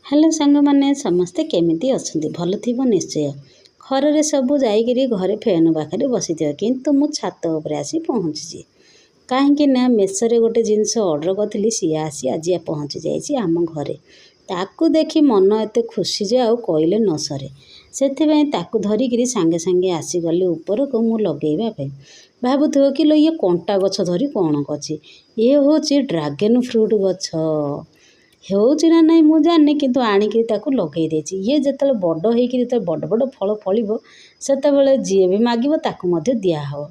Hello सांग मैंने समस्ते केमिति अछंती भल थिबो निश्चय। खरे सबू जाइकिरी घरे फैन पाखे बसी किंतु मु छात उपरे आसी पहुँची कहीं मेसरे गोटे जिनस ऑर्डर करी सी आसी आज पहुँची जाइए आम घरे ताकू देखी मन एत खुशी जे आउ कहले न सरे से धरिकी सांगे सांगे आसीगली ऊपर को मु लगेवाई भावुथ कि लो ये कंटा गछ धरी कौन कची ये हूँ ड्रागन फ्रूट गछ होची ना नहीं मुझे जानी किंतु आणिकी ताकू लगे देछि ये जिते बड़ हो बड़ बड़ फल फल से जी भी मागिब ताकू मध्य दिया हो।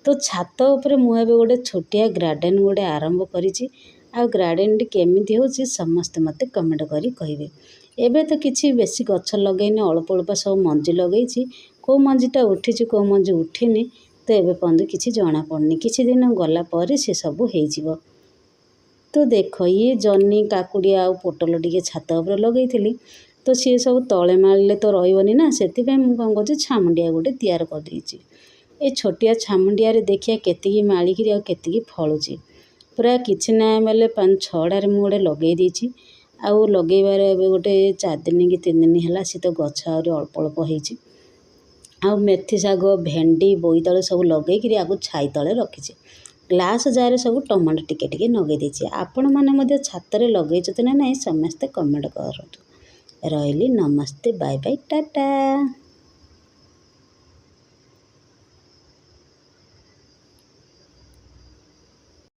तो छात उपरे मुझे गोटे छोटिया गार्डन गोटे आरंभ करिछि आ गार्डन टी केमिति होछि समस्त मते कमेंट करी कहिबे। एबे तो किछि बेसी गछ लगैनी अल्प अल्प सब मंजी लगैछि को मंजीटा उठिछि को मंजी उठिनी तो एबे पर्यंत किछि जଣା पड़नी किछि दिन गला पर से सब हेजिबो। तो देख ये जन्नी काकुड़ी आ पोटल टिके छात उपर लगे तो सी सब तले मारे तो रही ना से कौन कर छामुंडिया गोटे तैयार करदे ये छोटिया छामुंडिया देखिए केतिकी मालिक आती फलुची पूरा किसी ना बेले 5-6 मुझे लगे आउ लगेबार ए गोटे 4 दिन कि 3 दिन है सी तो गछ आहरी अल्प अल्प होती आ मेथी शाग भेंडी बोईतालु सब लगे आगु छाई तले रखी ग्लास जार सब टमाटो टिके टिके नगे देछि आपण माने छात लगे ना नहीं समस्ते कमेंट करूँ। रही नमस्ते बाय बाय टाटा।